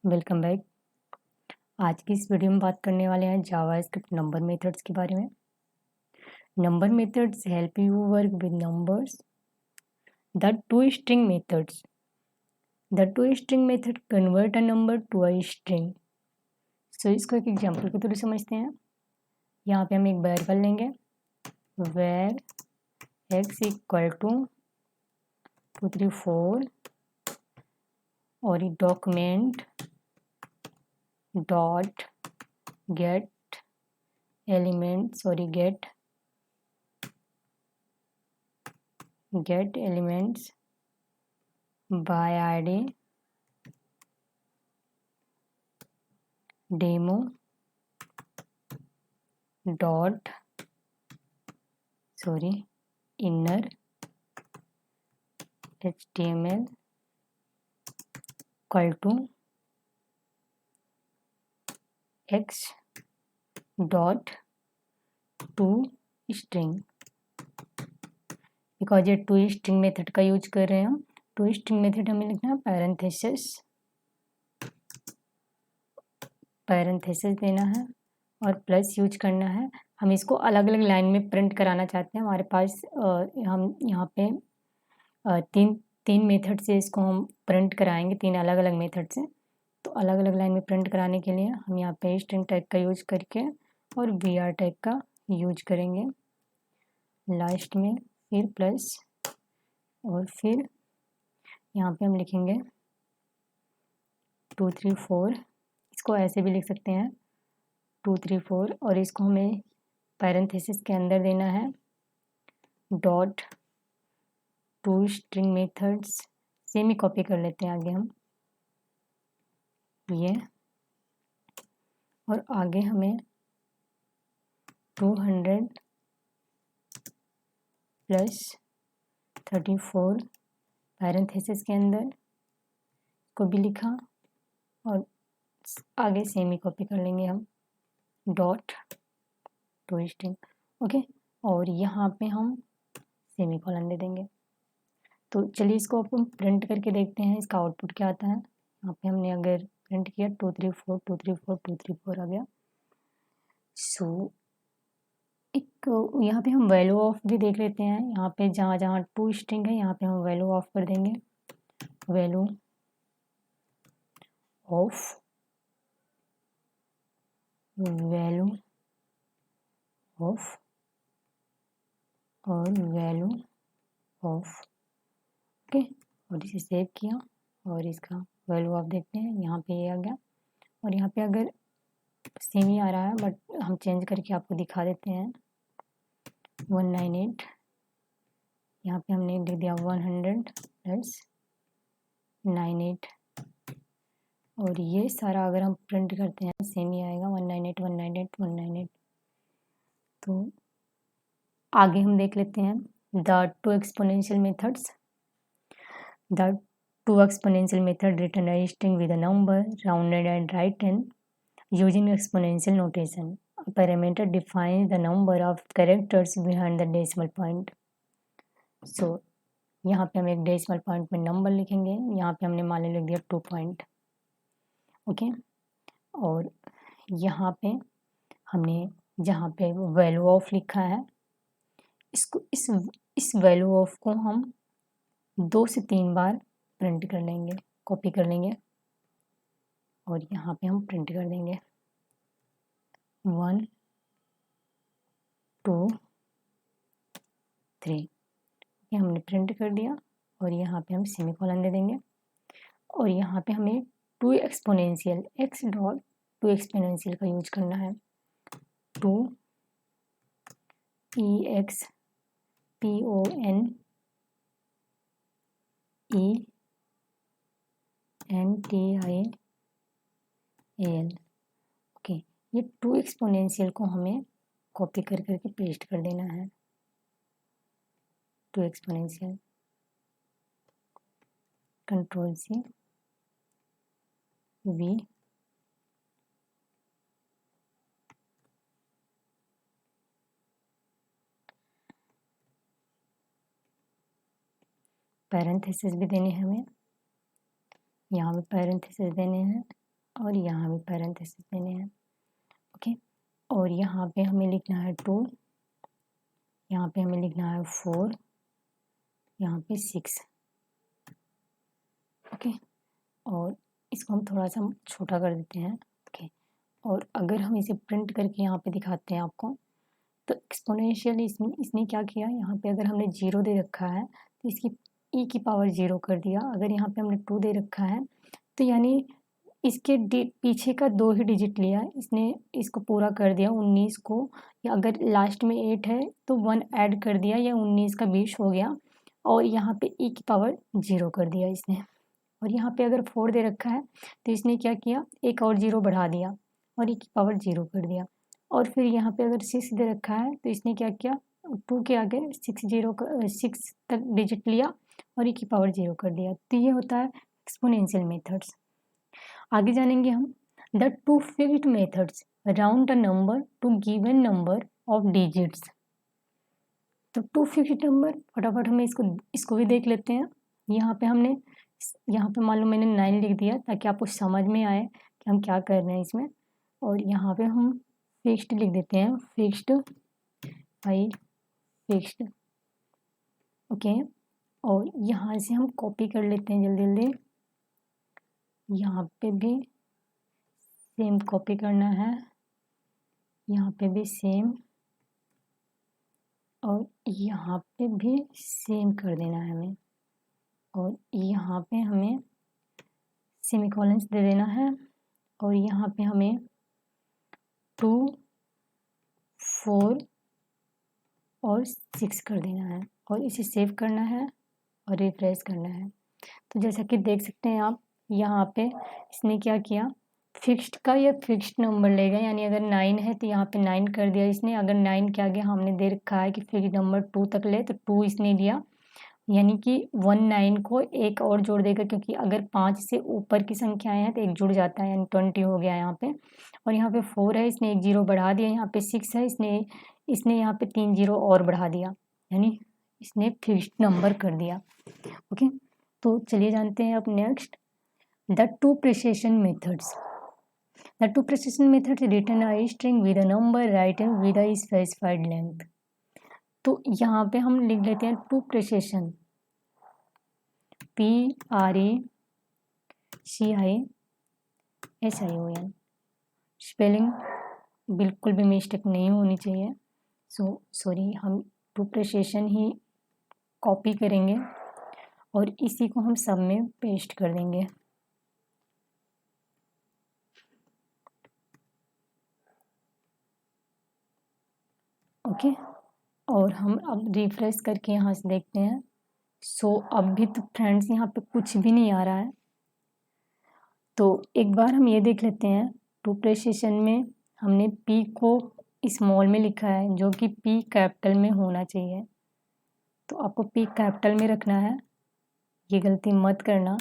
Welcome back. आज की इस वीडियो में बात करने वाले हैं जावास्क्रिप्ट नंबर मेथड्स के बारे में। Number methods help you work with numbers. The to string method convert a number to a string. So इसको एक एग्जांपल के थ्रू समझते हैं। यहाँ पे हम एक वेरिएबल लेंगे वेर x इक्वल टू 234 और ये डॉक्यूमेंट डॉट गेट एलिमेंट्स और get elements by id demo dot inner html equal to x dot to string। Because ये टू स्ट्रिंग मेथड का यूज कर रहे हैं हम। टू स्ट्रिंग मेथड हमें लिखना है पैरेंथेसिस देना है और प्लस यूज करना है। हम इसको अलग अलग लाइन में प्रिंट कराना चाहते हैं। हमारे पास हम यहाँ पे तीन मेथड से इसको हम प्रिंट कराएंगे, तीन अलग अलग मेथड से। तो अलग अलग लाइन में प्रिंट कराने के लिए हम यहाँ पे स्ट्रिंग टैग का यूज करके और br टैग का यूज करेंगे लास्ट में, फिर प्लस और फिर यहाँ पे हम लिखेंगे 234। इसको ऐसे भी लिख सकते हैं 234 और इसको हमें पैरेंथेसिस के अंदर देना है dot to string methods. Semi copy कर लेते हैं आगे हम ये, और आगे हमें 200 प्लस 34 पैरेंथेसिस के अंदर को भी लिखा और आगे सेमी कॉपी कर लेंगे हम डॉट टू स्ट्रिंग। ओके, और यहाँ पे हम सेमी कॉलन दे देंगे। तो चलिए इसको अपन प्रिंट करके देखते हैं इसका आउटपुट क्या आता है। यहाँ पे हमने अगर प्रिंट किया 234 234 234 आ गया। सो एक यहाँ पे हम वैल्यू ऑफ भी देख लेते हैं। यहाँ पे जहाँ जहाँ टू स्ट्रिंग है यहाँ पे हम वैल्यू ऑफ कर देंगे, वैल्यू ऑफ और वैल्यू ऑफ। ओके, और इसे सेव किया और इसका वैल्यू ऑफ देखते हैं। यहाँ पे ये आ गया और यहाँ पे अगर सेम ही आ रहा है बट हम चेंज करके आपको दिखा देते हैं 198। यहाँ पे हमने लिख दिया 100 प्लस 98 और ये सारा अगर हम प्रिंट करते हैं सेम ही आएगा 198 198 198। तो आगे हम देख लेते हैं the two exponential methods. The two exponential method return a string with a number rounded and written using exponential notation. A parameter defines the number of characters behind the decimal point. So यहाँ पे हम एक decimal point में number लिखेंगे। यहाँ पे हमने मान लिख दिया 2 पॉइंट। ओके, और यहाँ पे हमने जहाँ पे वैल्यू ऑफ लिखा है इसको इस वैल्यू ऑफ को हम 2 से 3 बार प्रिंट कर लेंगे, कॉपी कर लेंगे और यहाँ पे हम प्रिंट कर देंगे 1 2 3। ये हमने प्रिंट कर दिया और यहाँ पे हम सेमीकोलन दे देंगे और यहाँ पे हमें to exponential x dot to exponential का यूज करना है 2 exponential। ओके, ये टू एक्सपोनेंशियल को हमें कॉपी कर करके पेस्ट कर देना है। To exponential control C V parenthesis भी देने हैं हमें, यहाँ पे पैरेंथेसिस देने हैं और यहाँ भी पैरेंथेसिस देने हैं। ओके, और यहाँ पे हमें लिखना है 2, यहाँ पे हमें लिखना है 4, यहाँ पे 6। ओके, और इसको हम थोड़ा सा छोटा कर देते हैं। ओके, और अगर हम इसे प्रिंट करके यहाँ पे दिखाते हैं आपको, तो एक्सपोनेंशियल इसने क्या किया, यहाँ पे अगर हमने 0 दे रखा है तो इसकी e की पावर 0 कर दिया। अगर यहाँ पे हमने 2 दे रखा है तो यानी इसके पीछे का 2 ही डिजिट लिया, इसने इसको पूरा कर दिया 19 को, या अगर लास्ट में 8 है तो 1 ऐड कर दिया, या 19 का 20 हो गया, और यहाँ पे e की पावर 0 कर दिया इसने। और यहाँ पे अगर 4 दे रखा है तो इसने क्या किया, एक और 0 बढ़ा दिया और e की पावर 0 कर दिया। और फिर यहाँ पे अगर 6 दे रखा है तो इसने क्या किया, 2 के आगे 6 तक डिजिट लिया और e की पावर 0 कर दिया। तो ये होता है एक्सपोनेंशियल मेथड्स। आगे जानेंगे हम the 2 fixed methods round a number to given number of digits. तो 2 फिक्स्ड नंबर, फटाफट हमें इसको भी देख लेते हैं। यहाँ पे मान लो मैंने 9 लिख दिया ताकि आपको समझ में आए कि हम क्या कर रहे हैं इसमें। और यहाँ पे हम फिक्स्ड लिख देते हैं, फिक्स्ड 5 फिक्स्ड। ओके, और यहाँ से हम कॉपी कर लेते हैं जल्दी जल्दी। यहाँ पे भी सेम कॉपी करना है, यहाँ पे भी सेम, और यहाँ पे भी सेम कर देना है हमें। और यहाँ पे हमें सेमीकोलन दे देना है, और यहाँ पे हमें 2, 4 और 6 कर देना है, और इसे सेव करना है और रिफ्रेश करना है। तो जैसा कि देख सकते हैं आप, यहाँ पे इसने क्या किया, फिक्स्ड का ये फिक्स्ड नंबर लेगा, यानी अगर 9 है तो यहाँ पे 9 कर दिया इसने। अगर 9 के आगे हमने दे रखा है कि फिक्स्ड नंबर 2 तक ले, तो 2 इसने लिया, यानी कि 19 को एक और जोड़ देगा, क्योंकि अगर 5 से ऊपर की संख्याएं हैं तो एक जुड़ जाता है, यानी 20 हो गया यहाँ पे। और यहाँ पे 4 है, इसने एक 0 बढ़ा दिया। यहाँ पे 6 है, इसने यहाँ पे 3 0 और बढ़ा दिया, यानी इसने फिक्स्ड नंबर कर दिया। ओके, तो चलिए जानते हैं अब next the 2 precision methods. The 2 precision methods return a string with a number written with a specified length। तो यहाँ पे हम लिख लेते हैं 2 precision, PRECISION। स्पेलिंग बिल्कुल भी मिस्टेक नहीं होनी चाहिए, सॉरी, हम 2 precision ही कॉपी करेंगे और इसी को हम सब में पेस्ट कर देंगे। ओके, और हम अब रिफ्रेश करके यहाँ से देखते हैं। अब भी तो फ्रेंड्स यहाँ पे कुछ भी नहीं आ रहा है। तो एक बार हम ये देख लेते हैं, 2 प्रिसिशन में हमने P को स्मॉल में लिखा है, जो कि P कैपिटल में होना चाहिए। तो आपको P कैपिटल में रखना है, ये गलती मत करना।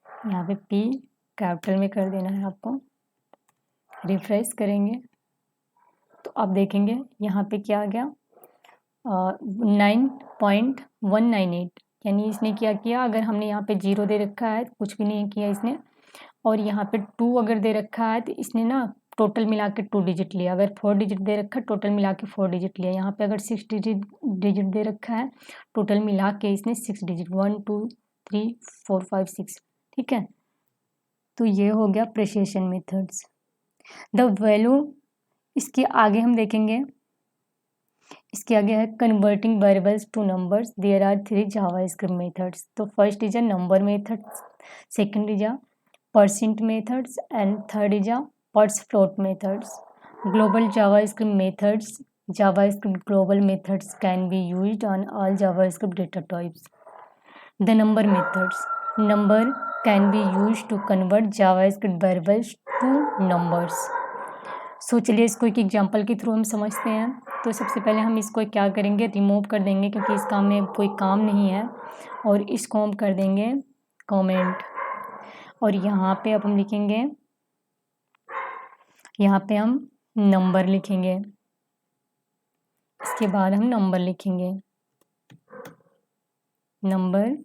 यहाँ पे P कैपिटल में कर देना है आपको। रिफ्रेश करेंगे तो आप देखेंगे यहाँ पे क्या आ गया, 9.198, यानी इसने क्या किया, अगर हमने यहाँ पे 0 दे रखा है तो कुछ भी नहीं किया इसने, और यहाँ पे 2 अगर दे रखा है तो इसने ना टोटल मिला के 2 डिजिट लिया। अगर 4 डिजिट दे रखा है, टोटल मिला के 4 डिजिट लिया। यहाँ पे अगर 6 डिजिट दे रखा है, टोटल मिला के इसने 6 डिजिट, 1 2 3 4 5 6, ठीक है। तो ये हो गया प्रिसिशन मेथड्स। द वैल्यू, इसके आगे हम देखेंगे, इसके आगे है converting variables to numbers. There are 3 javascript methods. तो first is a number method, second is a parseInt methods, and third is a parseFloat methods. Global javascript methods, javascript global methods can be used on all JavaScript data types. The number methods, number can be used to convert JavaScript variables to numbers. सो चलिए इसको एक example के through हम समझते हैं। तो सबसे पहले हम इसको क्या करेंगे, रिमूव कर देंगे, क्योंकि इस काम में कोई काम नहीं है, और इसको हम कर देंगे कमेंट। और यहाँ पे अब हम लिखेंगे, यहाँ पे हम नंबर लिखेंगे, इसके बाद हम नंबर लिखेंगे, नंबर,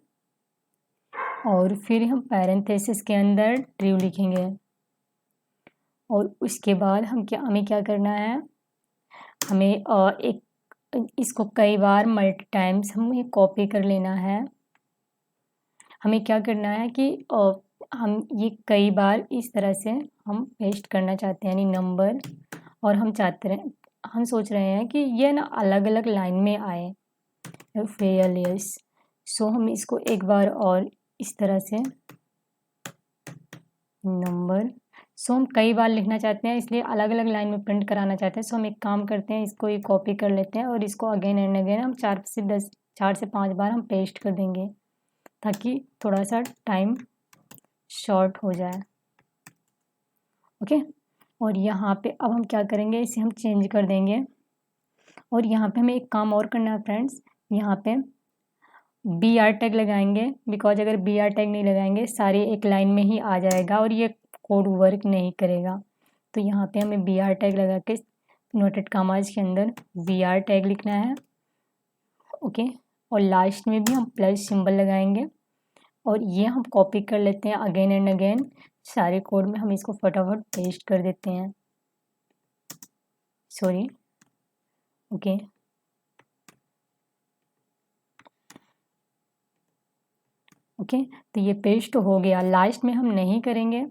और फिर हम पैरेंथेसिस के अंदर ट्रू लिखेंगे। और उसके बाद हमें क्या करना है, हमें एक इसको कई बार मल्टी टाइम्स हमें कॉपी कर लेना है। हमें क्या करना है कि हम ये कई बार इस तरह से हम पेस्ट करना चाहते हैं, यानी नंबर, और हम सोच रहे हैं कि ये ना अलग अलग लाइन में आए, फेयरलेस। सो हम इसको एक बार और इस तरह से नंबर, सो हम कई बार लिखना चाहते हैं, इसलिए अलग अलग लाइन में प्रिंट कराना चाहते हैं। सो हम एक काम करते हैं, इसको ये कॉपी कर लेते हैं और इसको अगेन एंड अगेन हम 4 से 5 बार हम पेस्ट कर देंगे, ताकि थोड़ा सा टाइम शॉर्ट हो जाए। ओके, और यहाँ पे अब हम क्या करेंगे, इसे हम चेंज कर देंगे। और यहाँ पे हमें एक काम और करना है फ्रेंड्स, यहाँ पे BR टैग लगाएंगे, बिकॉज अगर BR टैग नहीं लगाएंगे सारे एक लाइन में ही आ जाएगा और ये कोड वर्क नहीं करेगा। तो यहाँ पे हमें BR टैग लगा के नोटेड कॉमास के अंदर BR टैग लिखना है। ओके, और लास्ट में भी हम प्लस सिंबल लगाएंगे और ये हम कॉपी कर लेते हैं अगेन एंड अगेन सारे कोड में। हम इसको फटाफट पेस्ट कर देते हैं, सॉरी। ओके, ओके, तो ये पेस्ट हो गया। लास्ट में हम नहीं करेंगे,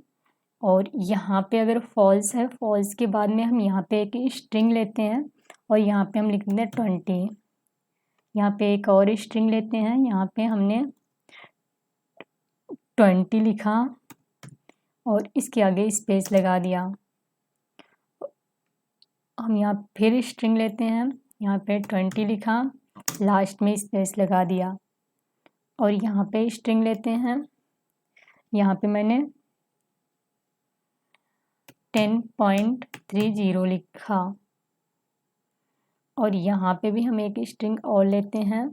और यहाँ पे अगर फॉल्स है, फॉल्स के बाद में हम यहाँ पे एक स्ट्रिंग लेते हैं और यहाँ पे हम लिख देते हैं 20। यहाँ पे एक और स्ट्रिंग लेते हैं, यहाँ पे हमने 20 लिखा और इसके आगे स्पेस लगा दिया। हम यहाँ फिर स्ट्रिंग लेते हैं, यहाँ पे 20 लिखा, लास्ट में स्पेस लगा दिया। और यहाँ पे स्ट्रिंग लेते हैं, यहाँ पे मैंने 10.30 लिखा, और यहाँ पे भी हम एक स्ट्रिंग और लेते हैं,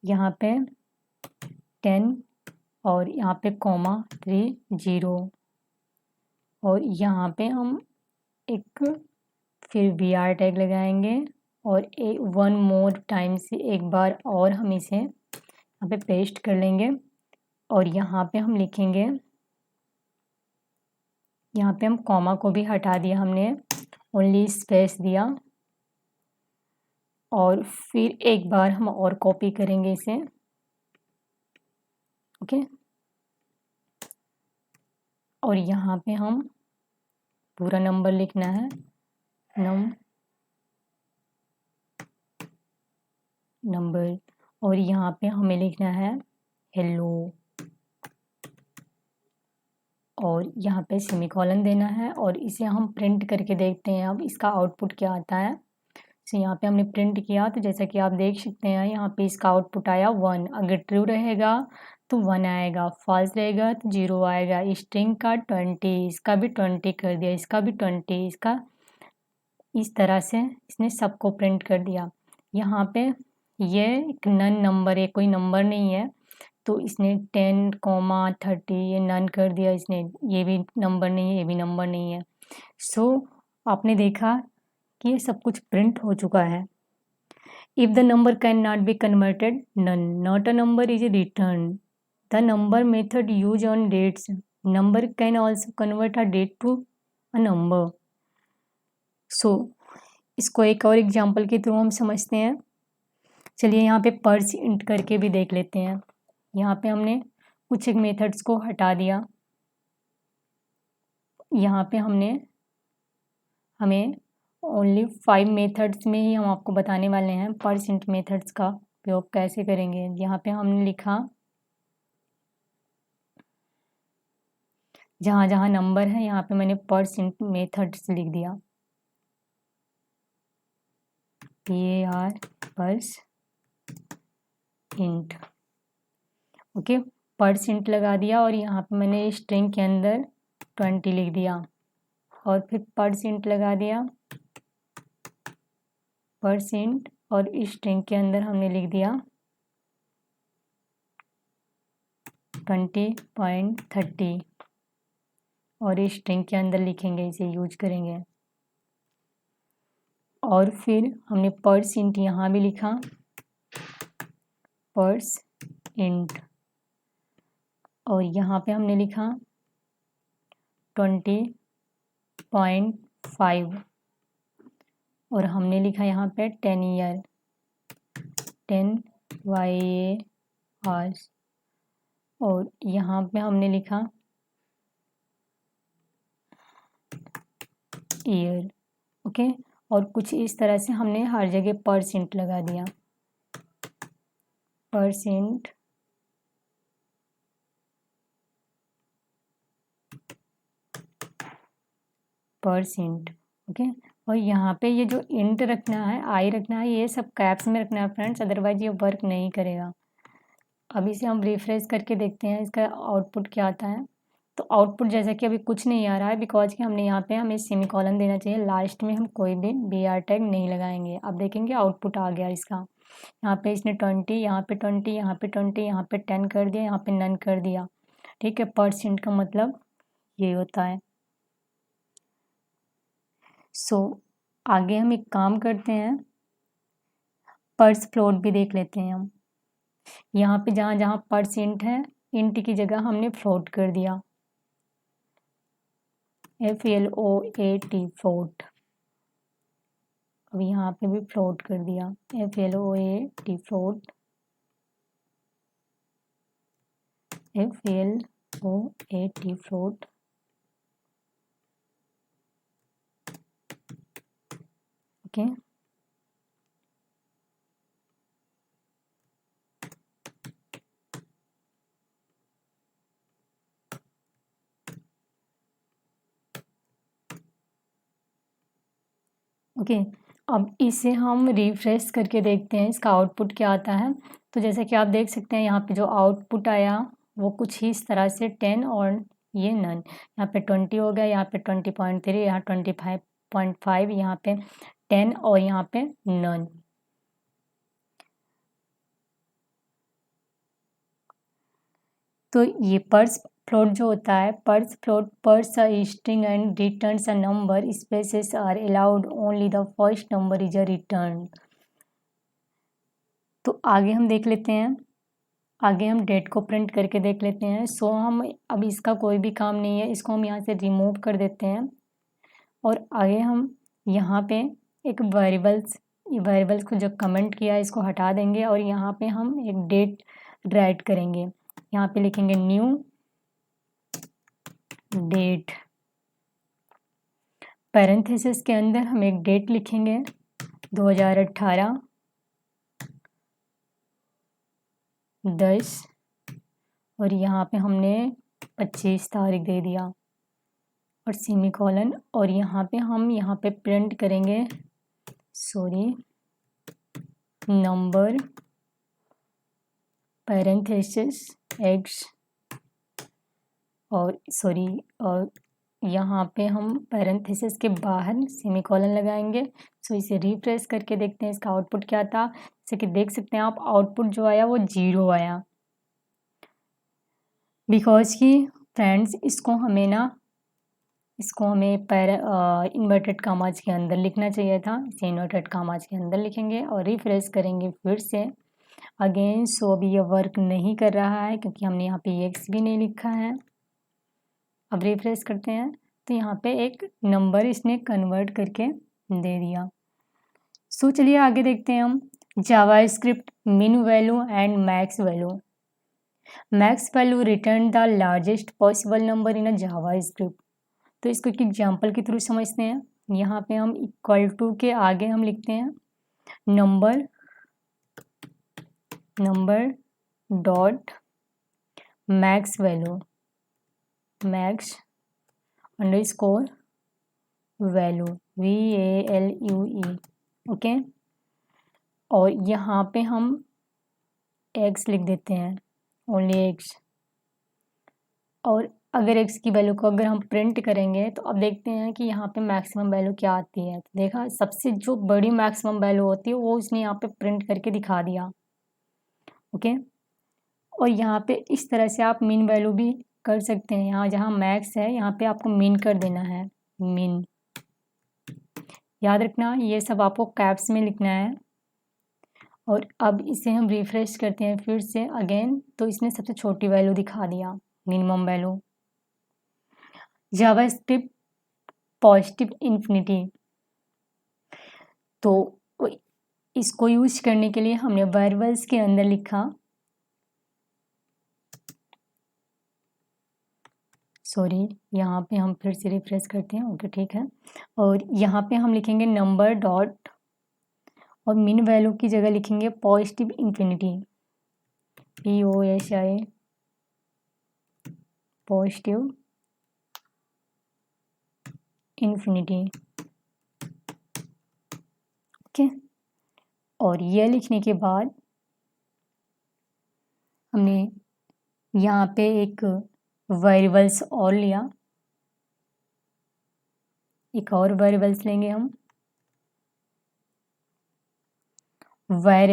यहाँ पे 10 और यहाँ पे कॉमा 30, और यहाँ पे हम एक फिर BR टैग लगाएंगे और वन मोर टाइम से एक बार और हम इसे यहाँ पे पेस्ट कर लेंगे। और यहाँ पे हम लिखेंगे, यहाँ पे हम कॉमा को भी हटा दिया हमने, ओनली स्पेस दिया, और फिर एक बार हम और कॉपी करेंगे इसे। ओके, और यहाँ पे हम पूरा नंबर लिखना है, नंबर, और यहाँ पे हमें लिखना है हेलो, और यहाँ पे सेमीकोलन देना है, और इसे हम प्रिंट करके देखते हैं अब इसका आउटपुट क्या आता है। तो यहाँ पे हमने प्रिंट किया, तो जैसा कि आप देख सकते हैं यहाँ पे इसका आउटपुट आया 1। अगर ट्रू रहेगा तो 1 आएगा, फॉल्स रहेगा तो 0 आएगा। स्ट्रिंग का 20, इसका भी 20 कर दिया, इसका भी 20, इसका, इस तरह से इसने सबको प्रिंट कर दिया। यहाँ पे ये एक नन नंबर है, कोई नंबर नहीं है, तो इसने 10, 30 ये नन कर दिया इसने, ये भी नंबर नहीं है, ये भी नंबर नहीं है। सो आपने देखा कि ये सब कुछ प्रिंट हो चुका है। If the number can not be converted, NaN not a number is return. The number method use on dates, number can also convert a date to a number. So इसको एक और एग्जाम्पल के through हम समझते हैं। चलिए यहाँ पे पर्स इंट करके भी देख लेते हैं। यहाँ पे हमने कुछ एक मेथड्स को हटा दिया। यहाँ पे हमें ओनली 5 मेथड्स में ही हम आपको बताने वाले हैं पर्स इंट मेथड्स का उपयोग कैसे करेंगे। यहाँ पे हमने लिखा, जहाँ जहाँ नंबर है यहाँ पे मैंने पर्स इंट मेथड्स लिख दिया, PAR purse int. Okay, purse int लगा दिया, और यहाँ पे मैंने स्ट्रिंग के अंदर 20 लिख दिया, और फिर पर्स इंट लगा दिया, पर्स इंट, और स्ट्रिंग के अंदर हमने लिख दिया 20.30, और स्ट्रिंग के अंदर लिखेंगे, इसे यूज करेंगे। और फिर हमने पर्स इंट यहाँ भी लिखा, पर्स इंट, और यहाँ पे हमने लिखा 20.5 और हमने लिखा यहाँ पे 10 ईयर 10 YARs और यहाँ पे हमने लिखा ईयर। ओके, और कुछ इस तरह से हमने हर जगह परसेंट लगा दिया, परसेंट ओके। और यहाँ पे ये जो इंट रखना है, आई रखना है, ये सब कैप्स में रखना है फ्रेंड्स, अदरवाइज ये वर्क नहीं करेगा। अभी से हम रिफ्रेश करके देखते हैं इसका आउटपुट क्या आता है। तो आउटपुट जैसा कि अभी कुछ नहीं आ रहा है, बिकॉज कि हमने यहाँ पे हमें सेमीकोलन देना चाहिए, लास्ट में हम कोई भी BR टैग नहीं लगाएंगे। अब देखेंगे आउटपुट आ गया इसका। यहाँ पे इसने 20, यहाँ पे 20, यहाँ पे 20, यहाँ पे 10 कर दिया, यहाँ पे नन कर दिया। ठीक है, परसेंट का मतलब ये होता है। सो आगे हम एक काम करते हैं, पर्स फ्लोट भी देख लेते हैं हम। यहाँ पे जहाँ जहाँ परसेंट है, इंट की जगह हमने फ्लोट कर दिया, FLOAT फ्लोट। अब यहाँ पे भी फ्लोट कर दिया, FLOAT float, FLOAT float. Okay, okay. अब इसे हम रिफ्रेश करके देखते हैं इसका आउटपुट क्या आता है। तो जैसे कि आप देख सकते हैं यहाँ पे जो आउटपुट आया वो कुछ ही इस तरह से 10 और ये नन। यहाँ पे 20 हो गया, यहाँ पे 20.3, यहाँ 25.5, यहाँ पे 10 और यहाँ पे नन। तो ये पर्स फ्लोट जो होता है, parse float, parse a string and returns a number, spaces are allowed, only the first number is a return. तो आगे हम देख लेते हैं, आगे हम डेट को प्रिंट करके देख लेते हैं। सो हम अब इसका कोई भी काम नहीं है, इसको हम यहाँ से रिमूव कर देते हैं और आगे हम यहाँ पे एक वेरिएबल्स को जो कमेंट किया है इसको हटा देंगे और यहाँ पे हम एक डेट राइट करेंगे। यहाँ पे लिखेंगे न्यू डेट, पैरेंथेसिस के अंदर हम एक डेट लिखेंगे 2018 10 और यहाँ पे हमने 25 तारीख दे दिया और सेमीकोलन और यहाँ पे हम यहाँ पे प्रिंट करेंगे नंबर पैरेंथेसिस x और और यहाँ पे हम पैरेंथेसिस के बाहर सेमीकोलन लगाएंगे। सो इसे रिफ्रेश करके देखते हैं इसका आउटपुट क्या था। जैसे कि देख सकते हैं आप, आउटपुट जो आया वो 0 आया, बिकॉज कि फ्रेंड्स इसको हमें इन्वर्टेड कामाज के अंदर लिखना चाहिए था। इसे इन्वर्टेड कामाज के अंदर लिखेंगे और रिफ्रेश करेंगे फिर से अगेन। सो अभी ये वर्क नहीं कर रहा है क्योंकि हमने यहाँ पे एक्स भी नहीं लिखा है। अब रिफ्रेश करते हैं तो यहाँ पे एक नंबर इसने कन्वर्ट करके दे दिया। सो चलिए आगे देखते हैं हम जावास्क्रिप्ट मिन value and max value. Max value return the largest possible number in a JavaScript. तो इसको एक एग्जाम्पल के थ्रू समझते हैं। यहाँ पे हम इक्वल टू के आगे हम लिखते हैं number dot max value, max underscore value VALUE। Okay, और यहाँ पे हम x लिख देते हैं, ओनली x। और अगर x की वैल्यू को अगर हम प्रिंट करेंगे तो अब देखते हैं कि यहाँ पे मैक्सिमम वैल्यू क्या आती है। तो देखा, सबसे जो बड़ी मैक्सिमम वैल्यू होती है वो उसने यहाँ पे प्रिंट करके दिखा दिया। ओके, और यहाँ पे इस तरह से आप मिन वैल्यू भी कर सकते हैं। यहाँ जहाँ मैक्स है यहाँ पे आपको मिन कर देना है, मिन। याद रखना ये सब आपको कैप्स में लिखना है। और अब इसे हम रिफ्रेश करते हैं फिर से अगेन, तो इसने सबसे छोटी वैल्यू दिखा दिया, minimum value. JavaScript positive infinity, तो इसको यूज करने के लिए हमने वेरिएबल्स के अंदर लिखा, सॉरी यहाँ पे हम फिर से रिफ्रेश करते हैं, ओके ठीक है। और यहाँ पे हम लिखेंगे नंबर डॉट और मिन वैल्यू की जगह लिखेंगे positive infinity, POSI positive infinity, okay. और ये लिखने के बाद हमने यहाँ पे एक वेरिएबल्स और लिया, एक और वेरिएबल्स लेंगे हम, var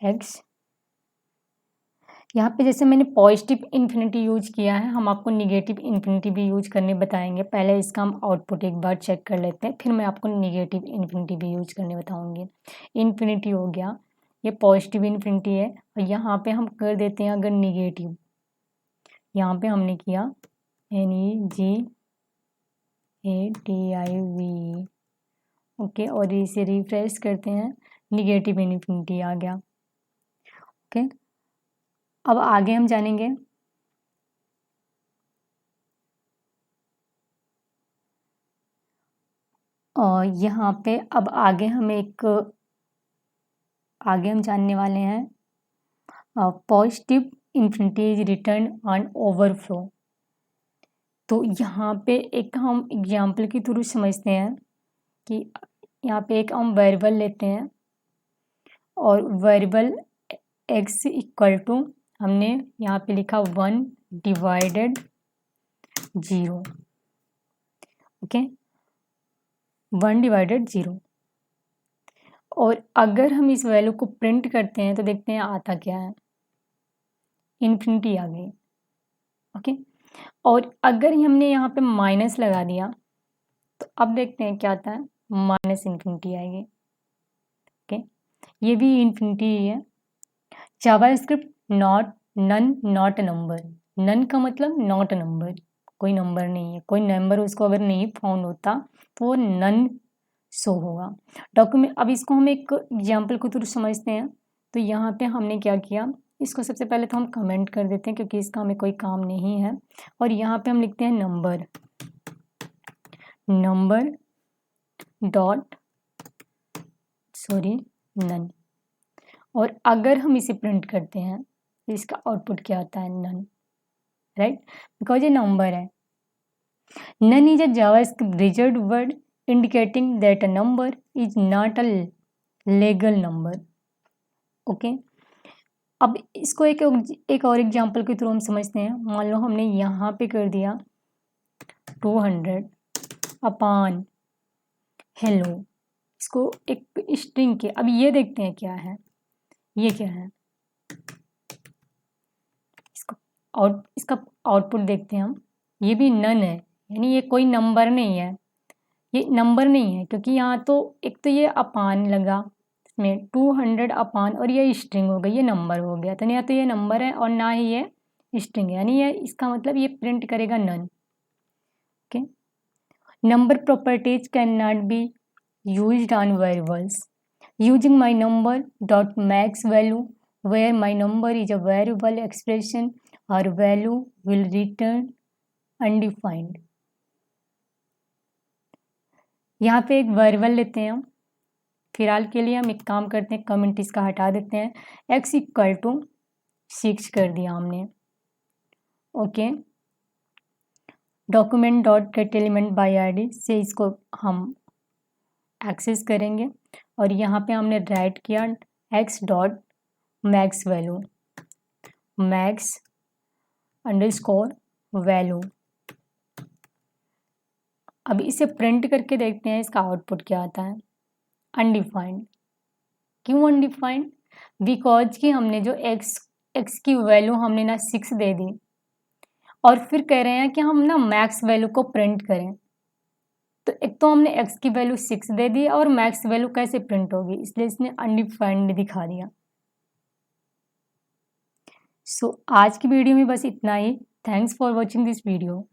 x, यहाँ पे जैसे मैंने पॉजिटिव इन्फिनिटी यूज किया है, हम आपको निगेटिव इन्फिनिटी भी यूज करने बताएंगे। पहले इसका हम आउटपुट एक बार चेक कर लेते हैं, फिर मैं आपको निगेटिव इन्फिनिटी भी यूज करने बताऊंगी। इन्फिनिटी हो गया, ये पॉजिटिव इन्फिनिटी है, और यहाँ पे हम कर देते हैं अगर निगेटिव, यहाँ पे हमने किया NEGATIV, ओके। और इसे रिफ्रेश करते हैं, निगेटिव इन्फिनिटी आ गया, ओके। अब आगे हम जानेंगे, और यहाँ पे अब आगे हम जानने वाले हैं positive infinity is return on overflow. तो यहाँ पे एक हम एग्जाम्पल के थ्रू समझते हैं कि यहाँ पे एक हम वेरिएबल लेते हैं और वेरिएबल x इक्वल टू हमने यहाँ पे लिखा 1 डिवाइडेड 0, ओके, 1 डिवाइडेड 0। और अगर हम इस वैल्यू को प्रिंट करते हैं तो देखते हैं आता क्या है, इन्फिनिटी आ गई, ओके। और अगर हमने यहाँ पे माइनस लगा दिया तो अब देखते हैं क्या आता है, माइनस इन्फिनिटी आएगी, ओके। ये भी इन्फिनिटी ही है। JavaScript NaN not a number, NaN का मतलब नॉट अ नंबर, कोई नंबर नहीं है, कोई नंबर उसको अगर नहीं फाउंड होता तो वो नन शो होगा डॉक्यूमेंट। अब इसको हम एक एग्जाम्पल के थ्रू समझते हैं। तो यहाँ पे हमने क्या किया, इसको सबसे पहले तो हम कमेंट कर देते हैं क्योंकि इसका हमें कोई काम नहीं है, और यहाँ पे हम लिखते हैं नंबर डॉट नन। और अगर हम इसे प्रिंट करते हैं तो इसका आउटपुट क्या आता है, नन, राइट, बिकॉज ये नंबर है। NaN is a JavaScript reserved word indicating that a number is not a legal number, okay. अब इसको एक और एग्जांपल के थ्रू हम समझते हैं। मान लो हमने यहाँ पे कर दिया 200 अपॉन हेलो, इसको एक स्ट्रिंग के, अब ये देखते हैं क्या है, ये क्या है, इसका आउटपुट देखते हैं हम, ये भी नन है, यानी ये कोई नंबर नहीं है, ये नंबर नहीं है क्योंकि यहाँ तो एक तो ये अपान लगा इसमें 200 अपान, और ये स्ट्रिंग हो गई, ये नंबर हो गया। तो या तो ये नंबर है और ना ही ये स्ट्रिंग है, यानी ये इसका मतलब ये प्रिंट करेगा NaN, okay. Number properties can not be used on variables using my number dot max value where my number is a variable expression or value will return undefined। यहाँ पे एक वेरिएबल लेते हैं हम, फिलहाल के लिए हम एक काम करते हैं, कमेंट इसका हटा देते हैं, x इक्वल टू 6 कर दिया हमने, okay. Document dot gate element by ID से इसको हम एक्सेस करेंगे, और यहाँ पे हमने राइट किया x dot max value, max underscore value. अब इसे प्रिंट करके देखते हैं इसका आउटपुट क्या आता है, अनडिफाइंड। क्यों अनडिफाइंड, बिकॉज कि हमने जो x की वैल्यू हमने ना 6 दे दी, और फिर कह रहे हैं कि हम ना मैक्स वैल्यू को प्रिंट करें। तो एक तो हमने x की वैल्यू 6 दे दी और मैक्स वैल्यू कैसे प्रिंट होगी, इसलिए इसने अनडिफाइंड दिखा दिया। सो आज की वीडियो में बस इतना ही। Thanks for watching this video.